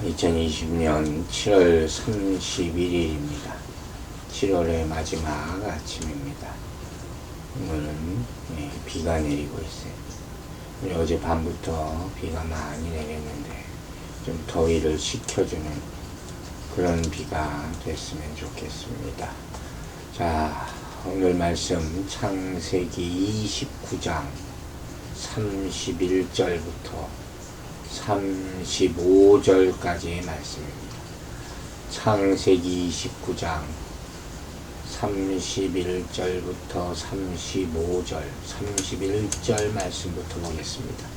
2020년 7월 31일입니다. 7월의 마지막 아침입니다. 오늘은 비가 내리고 있어요. 어제 밤부터 비가 많이 내렸는데 좀 더위를 식혀주는 그런 비가 됐으면 좋겠습니다. 자, 오늘 말씀 창세기 29장 31절부터 35절까지의 말씀입니다. 창세기 29장 31절부터 35절 31절 말씀부터 보겠습니다.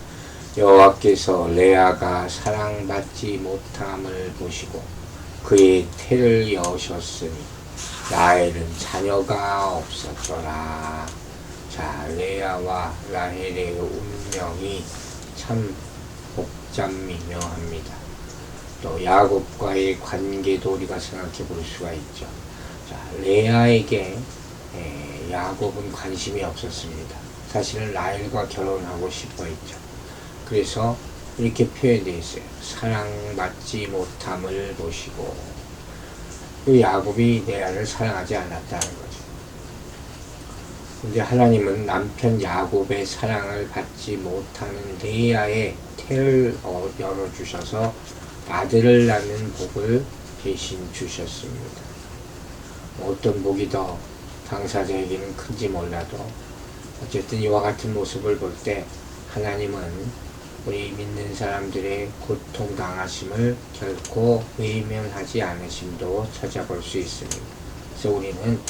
여호와께서 레아가 사랑받지 못함을 보시고 그의 태를 여셨으니 라헬은 자녀가 없었더라. 자, 레아와 라헬의 운명이 참 복잡미묘합니다. 또 야곱과의 관계도 우리가 생각해 볼 수가 있죠. 자, 레아에게 야곱은 관심이 없었습니다. 사실은 라헬과 결혼하고 싶어 했죠. 그래서 이렇게 표현되어 있어요. 사랑받지 못함을 보시고 그 야곱이 레아를 사랑하지 않았다는 거죠. 근데 하나님은 남편 야곱의 사랑을 받지 못하는 레아의 태를 열어주셔서 아들을 낳는 복을 대신 주셨습니다. 어떤 복이 더 당사자에게는 큰지 몰라도 어쨌든 이와 같은 모습을 볼 때 하나님은 우리 믿는 사람들의 고통당하심을 결코 외면하지 않으심도 찾아볼 수 있습니다. 그래서 우리는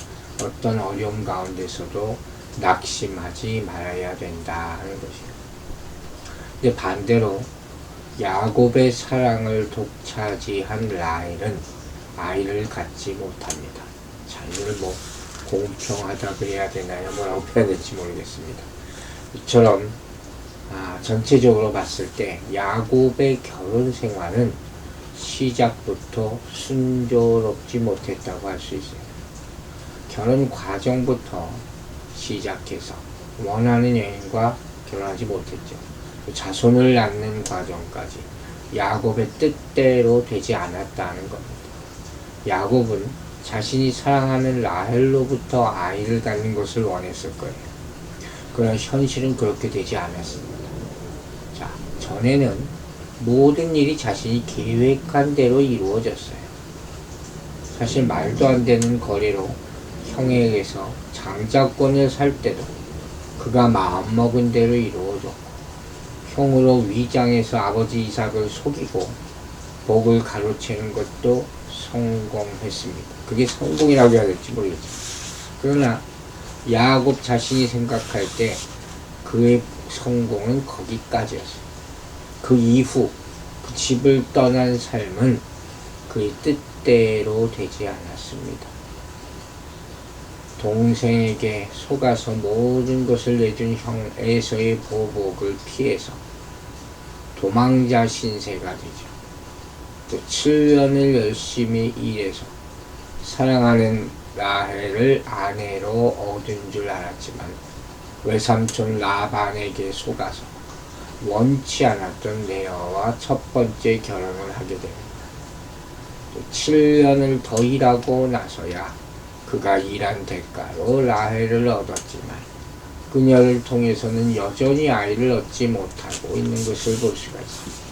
어떤 어려움 가운데서도 낙심하지 말아야 된다는 것이에요. 근데 반대로 야곱의 사랑을 독차지한 라헬은 아이를 갖지 못합니다. 자, 이걸 공평하다 그래야 되나요? 뭐라고 표현할지 모르겠습니다. 이처럼 전체적으로 봤을 때 야곱의 결혼 생활은 시작부터 순조롭지 못했다고 할 수 있어요. 결혼 과정부터 시작해서 원하는 여인과 결혼하지 못했죠. 자손을 낳는 과정까지 야곱의 뜻대로 되지 않았다는 겁니다. 야곱은 자신이 사랑하는 라헬로부터 아이를 갖는 것을 원했을 거예요. 그러나 현실은 그렇게 되지 않았습니다. 자, 전에는 모든 일이 자신이 계획한 대로 이루어졌어요. 사실 말도 안 되는 거래로 형에게서 장자권을 살 때도 그가 마음먹은 대로 이루어졌고, 형으로 위장해서 아버지 이삭을 속이고 복을 가로채는 것도 성공했습니다. 그게 성공이라고 해야 될지 모르겠죠. 그러나 야곱 자신이 생각할 때 그의 성공은 거기까지였어요. 그 이후 그 집을 떠난 삶은 그의 뜻대로 되지 않았습니다. 동생에게 속아서 모든 것을 내준 형 에서의 보복을 피해서 도망자 신세가 되죠. 또 7년을 열심히 일해서 사랑하는 라헬을 아내로 얻은 줄 알았지만 외삼촌 라반에게 속아서 원치 않았던 레아와 첫 번째 결혼을 하게 됩니다. 또 7년을 더 일하고 나서야 그가 일한 대가로 라헬을 얻었지만 그녀를 통해서는 여전히 아이를 얻지 못하고 있는 것을 볼 수가 있습니다.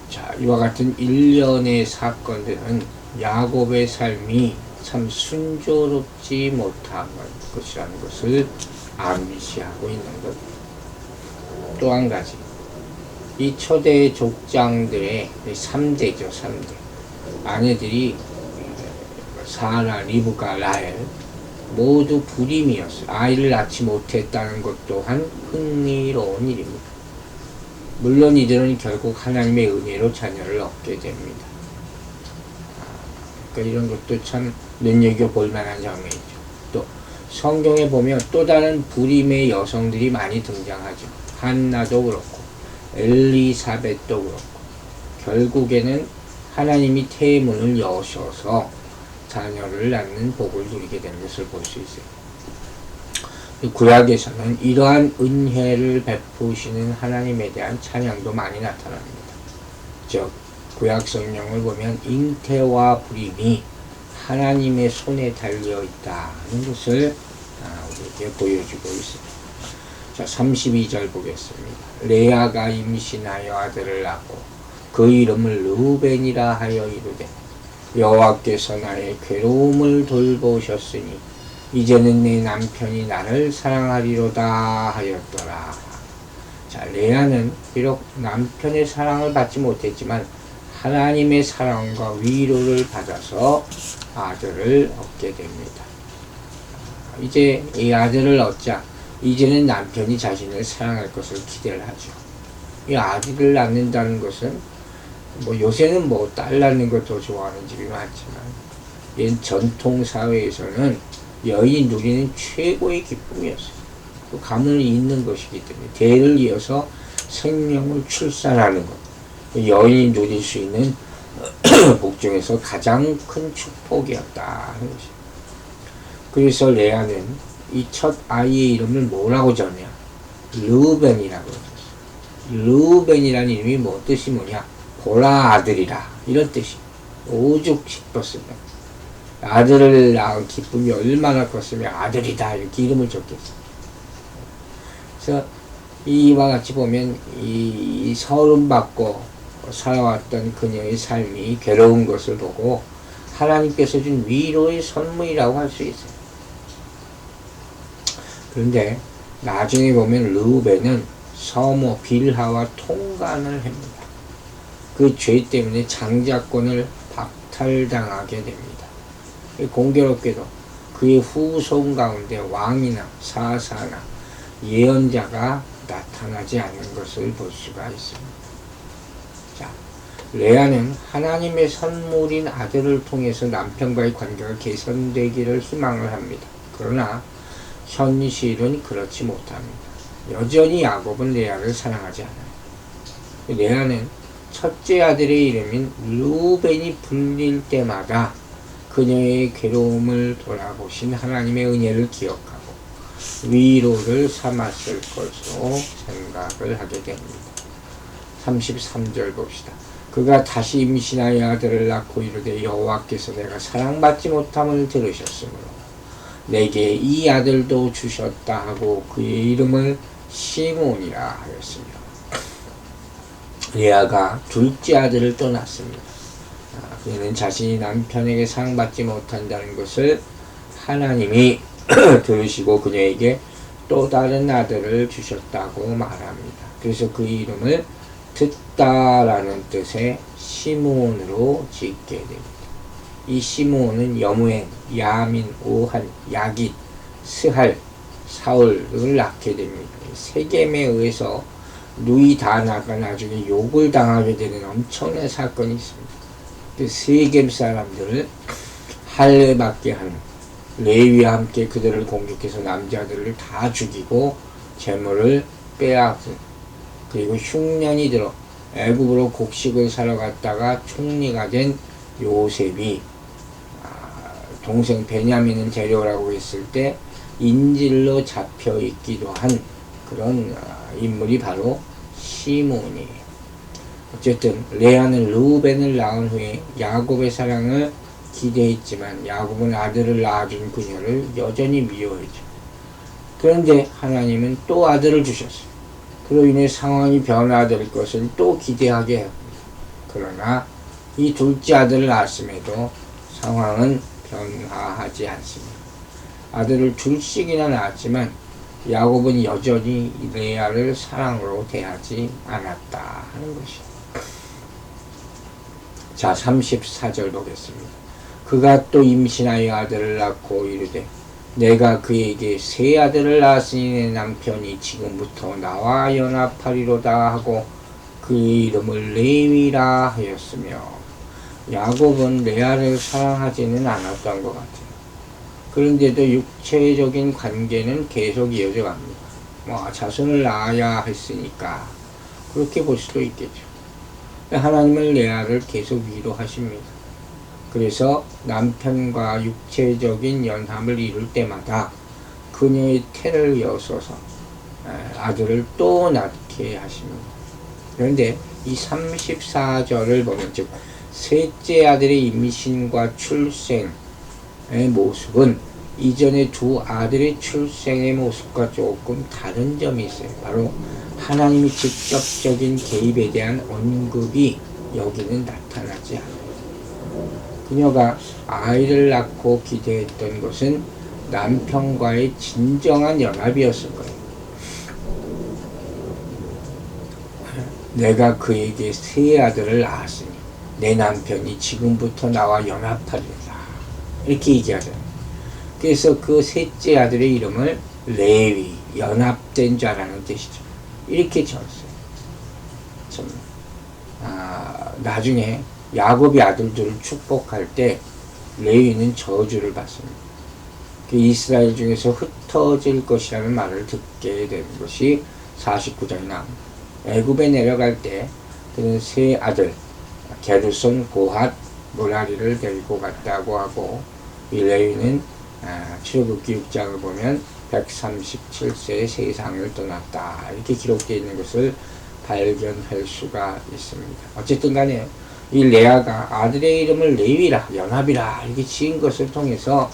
자, 이와 같은 일련의 사건들은 야곱의 삶이 참 순조롭지 못한 것이라는 것을 암시하고 있는 겁니다. 또 한 가지, 이 초대 족장들의 3대죠. 3대. 아내들이 사라, 리브가, 라헬 모두 불임이었어요. 아이를 낳지 못했다는 것 또한 흥미로운 일입니다. 물론 이들은 결국 하나님의 은혜로 자녀를 얻게 됩니다. 그러니까 이런 것도 참 눈여겨볼 만한 장면이죠. 또 성경에 보면 또 다른 불임의 여성들이 많이 등장하죠. 한나도 그렇고 엘리사벳도 그렇고 결국에는 하나님이 태의 문을 여셔서 자녀를 낳는 복을 누리게 되는 것을 볼 수 있어요. 구약에서는 이러한 은혜를 베푸시는 하나님에 대한 찬양도 많이 나타납니다. 즉 구약 성경을 보면 잉태와 불임이 하나님의 손에 달려 있다는 것을 우리에게 보여주고 있습니다. 자, 32절 보겠습니다. 레아가 임신하여 아들을 낳고 그 이름을 르우벤이라 하여 이르되 여호와께서 나의 괴로움을 돌보셨으니 이제는 내 남편이 나를 사랑하리로다 하였더라. 자, 레아는 비록 남편의 사랑을 받지 못했지만 하나님의 사랑과 위로를 받아서 아들을 얻게 됩니다. 이제 이 아들을 얻자 이제는 남편이 자신을 사랑할 것을 기대를 하죠. 이 아들을 낳는다는 것은 요새는 딸 낳는 걸 더 좋아하는 집이 많지만 옛 전통 사회에서는 여인이 누리는 최고의 기쁨이었어요. 또 가문이 있는 것이기 때문에 대를 이어서 생명을 출산하는 것, 여인이 누릴 수 있는 복 중에서 가장 큰 축복이었다 하는 것이죠. 그래서 레아는 이 첫 아이의 이름을 뭐라고 정해요? 르우벤이라고 했어요. 르우벤이라는 이름이 뜻이 뭐냐? 보라 아들이라 이런 뜻이 오죽 기뻤으면 아들을 낳은 기쁨이 얼마나 컸으면 아들이다 이렇게 이름을 줬겠어요. 그래서 이와 같이 보면 이 서름받고 살아왔던 그녀의 삶이 괴로운 것을 보고 하나님께서 준 위로의 선물이라고 할 수 있어요. 그런데 나중에 보면 르우벤은 서모 빌하와 통간을 합니다. 그 죄 때문에 장자권을 박탈당하게 됩니다. 공교롭게도 그의 후손 가운데 왕이나 사사나 예언자가 나타나지 않는 것을 볼 수가 있습니다. 자, 레아는 하나님의 선물인 아들을 통해서 남편과의 관계가 개선되기를 희망을 합니다. 그러나 현실은 그렇지 못합니다. 여전히 야곱은 레아를 사랑하지 않아요. 레아는 첫째 아들의 이름인 르우벤이 불릴 때마다 그녀의 괴로움을 돌아보신 하나님의 은혜를 기억하고 위로를 삼았을 것으로 생각을 하게 됩니다. 33절 봅시다. 그가 다시 임신하여 아들을 낳고 이르되 여호와께서 내가 사랑받지 못함을 들으셨으므로 내게 이 아들도 주셨다 하고 그의 이름을 시몬이라 하였으며 레아가 둘째 아들을 또 낳습니다. 그는 자신이 남편에게 사랑받지 못한다는 것을 하나님이 들으시고 그녀에게 또 다른 아들을 주셨다고 말합니다. 그래서 그 이름을 듣다라는 뜻의 시므온으로 짓게 됩니다. 이 시므온은 여무엔, 야민, 오한, 야깃, 스할, 사울을 낳게 됩니다. 세겜에 의해서 누이 다나가 나중에 욕을 당하게 되는 엄청난 사건이 있습니다. 그 세겜 사람들을 할례받게 하는 레위와 함께 그들을 공격해서 남자들을 다 죽이고 재물을 빼앗은, 그리고 흉년이 들어 애굽으로 곡식을 사러 갔다가 총리가 된 요셉이 동생 베냐민은 데려오라고 했을 때 인질로 잡혀 있기도 한 그런 인물이 바로 시몬이에요. 어쨌든 레아는 르우벤을 낳은 후에 야곱의 사랑을 기대했지만 야곱은 아들을 낳아준 그녀를 여전히 미워했죠. 그런데 하나님은 또 아들을 주셨어요. 그로 인해 상황이 변화될 것을 또 기대하게 합니다. 그러나 이 둘째 아들을 낳았음에도 상황은 변화하지 않습니다. 아들을 둘씩이나 낳았지만 야곱은 여전히 레아를 사랑으로 대하지 않았다 하는 것이죠. 자, 34절 보겠습니다. 그가 또 임신하여 아들을 낳고 이르되 내가 그에게 세 아들을 낳았으니 내 남편이 지금부터 나와 연합하리로다 하고 그 이름을 레위라 하였으며, 야곱은 레아를 사랑하지는 않았던 것 같아요. 그런데도 육체적인 관계는 계속 이어져 갑니다. 자손을 낳아야 했으니까 그렇게 볼 수도 있겠죠. 하나님은 레아를 계속 위로하십니다. 그래서 남편과 육체적인 연합을 이룰 때마다 그녀의 태를 여서서 아들을 또 낳게 하십니다. 그런데 이 34절을 보면, 즉 셋째 아들의 임신과 출생의 모습은 이전의 두 아들의 출생의 모습과 조금 다른 점이 있어요. 바로 하나님이 직접적인 개입에 대한 언급이 여기는 나타나지 않아요. 그녀가 아이를 낳고 기대했던 것은 남편과의 진정한 연합이었을 거예요. 내가 그에게 세 아들을 낳았으니 내 남편이 지금부터 나와 연합하리라, 이렇게 얘기하잖아요. 그래서 그 셋째 아들의 이름을 레위, 연합된 자라는 뜻이죠. 이렇게 지었어요. 참, 나중에 야곱이 아들들을 축복할 때 레위는 저주를 받습니다. 그 이스라엘 중에서 흩어질 것이라는 말을 듣게 되는 것이 49장에 나옵니다. 애굽에 내려갈 때 그는 세 아들 게르손, 고핫, 모라리를 데리고 갔다고 하고, 이 레위는 출애굽기 6장을 보면 137세에 세상을 떠났다, 이렇게 기록되어 있는 것을 발견할 수가 있습니다. 어쨌든 간에 이 레아가 아들의 이름을 레위라, 연합이라 이렇게 지은 것을 통해서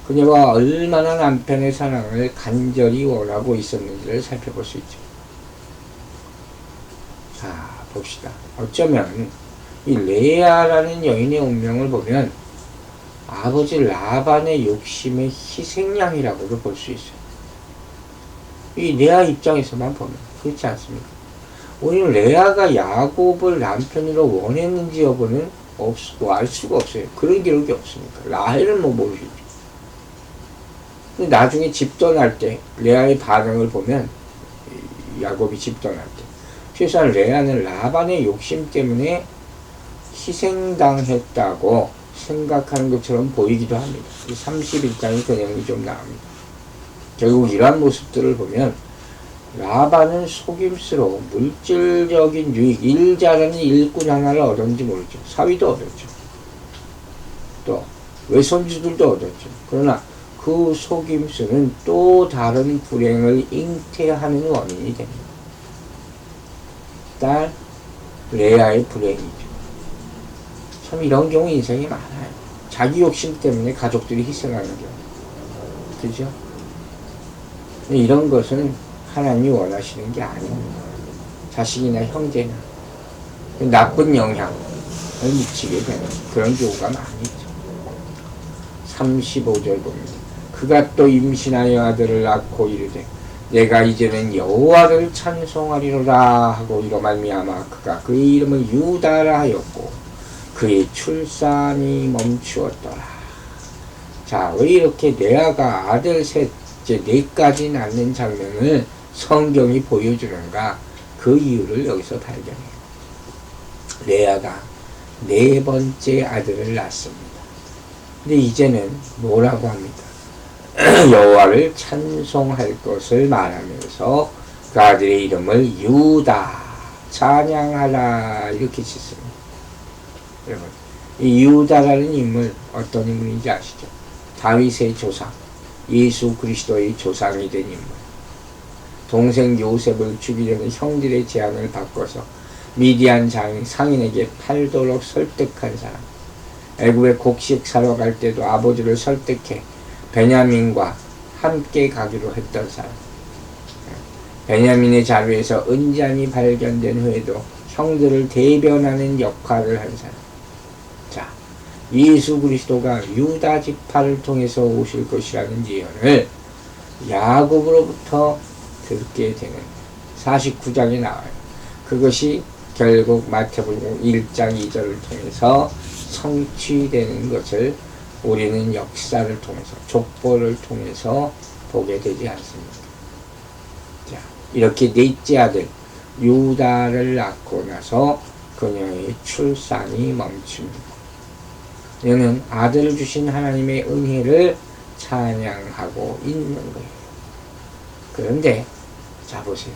그녀가 얼마나 남편의 사랑을 간절히 원하고 있었는지를 살펴볼 수 있죠. 자, 봅시다. 어쩌면 이 레아라는 여인의 운명을 보면 아버지 라반의 욕심의 희생양이라고도 볼 수 있어요. 이 레아 입장에서만 보면 그렇지 않습니까? 오늘 레아가 야곱을 남편으로 원했는지 여부는 알 수가 없어요. 그런 기록이 없으니까. 라헬은 모르시죠. 나중에 집 떠날 때 레아의 반응을 보면, 야곱이 집 떠날 때 최소한 레아는 라반의 욕심 때문에 희생당했다고 생각하는 것처럼 보이기도 합니다. 31장의 그 내용이 좀 나옵니다. 결국 이러한 모습들을 보면 라반은 속임수로 물질적인 유익, 일 잘하는 일꾼 하나를 얻었는지 모르죠. 사위도 얻었죠. 또 외손주들도 얻었죠. 그러나 그 속임수는 또 다른 불행을 잉태하는 원인이 됩니다. 딸 레아의 불행이죠. 참 이런 경우 인생이 많아요. 자기 욕심 때문에 가족들이 희생하는 경우. 그죠? 이런 것은 하나님이 원하시는 게 아닙니다. 자식이나 형제나 나쁜 영향을 미치게 되는 그런 경우가 많이 있죠. 35절 봅니다. 그가 또 임신하여 아들을 낳고 이르되 내가 이제는 여호와를 찬송하리로라 하고 이로 말미암아 그가 그의 이름을 유다라 하였고 그의 출산이 멈추었더라. 자, 왜 이렇게 레아가 아들 셋째 넷까지 낳는 장면을 성경이 보여주는가? 그 이유를 여기서 발견해요. 레아가 네 번째 아들을 낳습니다. 근데 이제는 뭐라고 합니까? 여호와를 찬송할 것을 말하면서 그 아들의 이름을 유다, 찬양하라, 이렇게 짓습니다. 여러분, 이 유다라는 인물 어떤 인물인지 아시죠? 다윗의 조상, 예수 그리스도의 조상이 된 인물. 동생 요셉을 죽이려는 형들의 제안을 바꿔서 미디안 상인에게 팔도록 설득한 사람. 애굽에 곡식 사러 갈 때도 아버지를 설득해 베냐민과 함께 가기로 했던 사람. 베냐민의 자루에서 은잔이 발견된 후에도 형들을 대변하는 역할을 한 사람. 자, 예수 그리스도가 유다 지파를 통해서 오실 것이라는 예언을 야곱으로부터 듣게 되는 49장에 나와요. 그것이 결국 마태복음 1장 2절을 통해서 성취되는 것을 우리는 역사를 통해서, 족보를 통해서 보게 되지 않습니까? 자, 이렇게 넷째 아들 유다를 낳고 나서 그녀의 출산이 멈춥니다. 이는 아들을 주신 하나님의 은혜를 찬양하고 있는 거예요. 그런데 자 보세요.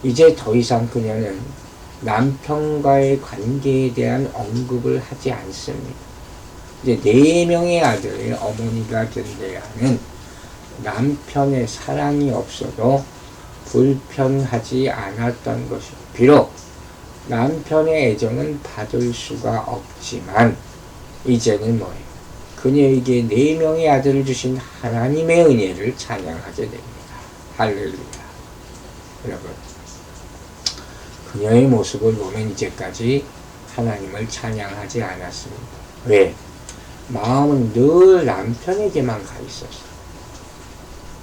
이제 더 이상 그녀는 남편과의 관계에 대한 언급을 하지 않습니다. 이제 4명의 아들의 어머니가 된다는 남편의 사랑이 없어도 불편하지 않았던 것이요. 비록 남편의 애정은 받을 수가 없지만 이제는 뭐예요? 그녀에게 4명의 아들을 주신 하나님의 은혜를 찬양하게 됩니다. 할렐루야. 여러분, 그녀의 모습을 보면 이제까지 하나님을 찬양하지 않았습니다. 왜? 마음은 늘 남편에게만 가 있었어.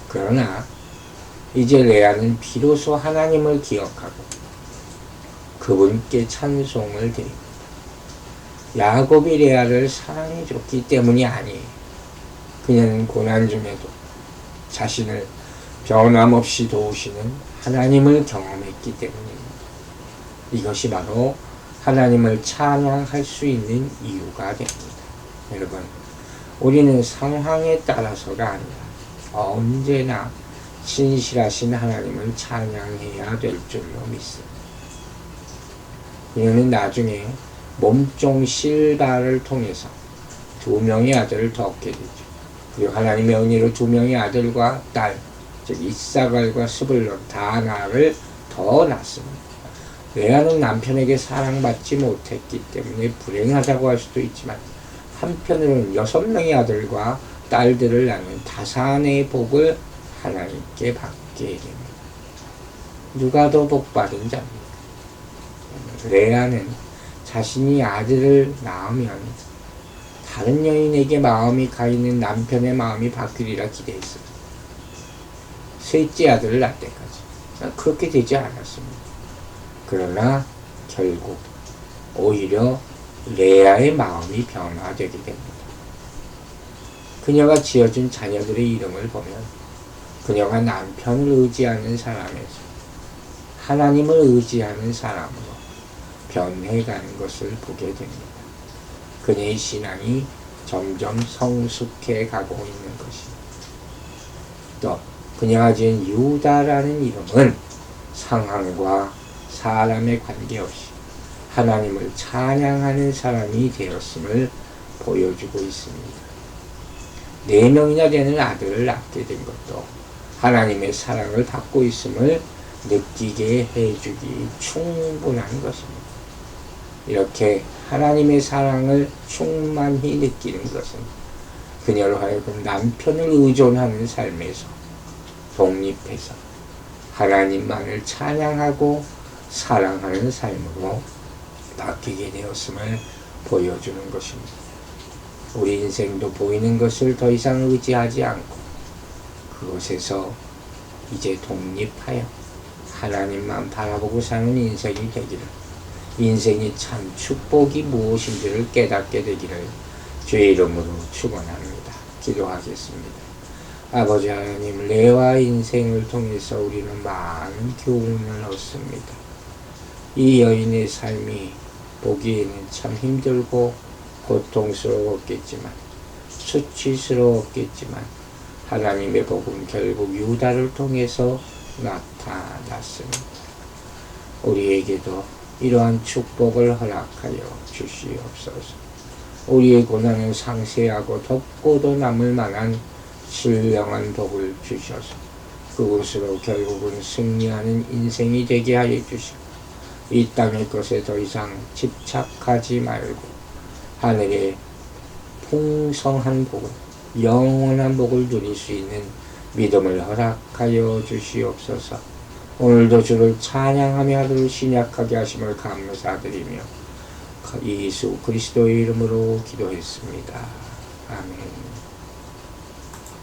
그러나 이제 레아는 비로소 하나님을 기억하고 그분께 찬송을 드립니다. 야곱이 레아를 사랑해줬기 때문이 아니에요. 그녀는 고난 중에도 자신을 변함없이 도우시는 하나님을 경험했기 때문입니다. 이것이 바로 하나님을 찬양할 수 있는 이유가 됩니다. 여러분, 우리는 상황에 따라서가 아니라 언제나 신실하신 하나님을 찬양해야 될 줄로 믿습니다. 그녀는 나중에 몸종 실바를 통해서 2명의 아들을 더 얻게 되죠. 그리고 하나님의 은혜로 2명의 아들과 딸, 즉 이사갈과 스불론, 다나를 더 낳습니다. 레아는 남편에게 사랑받지 못했기 때문에 불행하다고 할 수도 있지만 한편으로는 6명의 아들과 딸들을 낳는 다산의 복을 하나님께 받게 됩니다. 누가 더 복받은 자입니까? 레아는 자신이 아들을 낳으면 다른 여인에게 마음이 가 있는 남편의 마음이 바뀌리라 기대했어요. 셋째 아들을 낳을 때까지. 그렇게 되지 않았습니다. 그러나 결국 오히려 레아의 마음이 변화되게 됩니다. 그녀가 지어준 자녀들의 이름을 보면 그녀가 남편을 의지하는 사람에서 하나님을 의지하는 사람으로 변해가는 것을 보게 됩니다. 그녀의 신앙이 점점 성숙해 가고 있는 것입니다. 또 그녀가 지은 유다라는 이름은 상황과 사람에 관계없이 하나님을 찬양하는 사람이 되었음을 보여주고 있습니다. 4명이나 되는 아들을 낳게 된 것도 하나님의 사랑을 받고 있음을 느끼게 해주기 충분한 것입니다. 이렇게 하나님의 사랑을 충만히 느끼는 것은 그녀로 하여금 남편을 의존하는 삶에서 독립해서 하나님만을 찬양하고 사랑하는 삶으로 바뀌게 되었음을 보여주는 것입니다. 우리 인생도 보이는 것을 더 이상 의지하지 않고 그것에서 이제 독립하여 하나님만 바라보고 사는 인생이 되기를, 인생이 참 축복이 무엇인지를 깨닫게 되기를 주의 이름으로 축원합니다. 기도하겠습니다. 아버지 하나님, 레아 인생을 통해서 우리는 많은 교훈을 얻습니다. 이 여인의 삶이 보기에는 참 힘들고 고통스러웠겠지만, 수치스러웠겠지만 하나님의 복은 결국 유다를 통해서 나타났습니다. 우리에게도 이러한 축복을 허락하여 주시옵소서. 우리의 고난은 상세하고 덮고도 남을 만한 신령한 복을 주셔서 그곳으로 결국은 승리하는 인생이 되게 하여 주시고, 이 땅의 것에 더 이상 집착하지 말고 하늘의 풍성한 복을, 영원한 복을 누릴 수 있는 믿음을 허락하여 주시옵소서. 오늘도 주를 찬양하며 하루를 신약하게 하심을 감사드리며 예수 그리스도의 이름으로 기도했습니다. 아멘.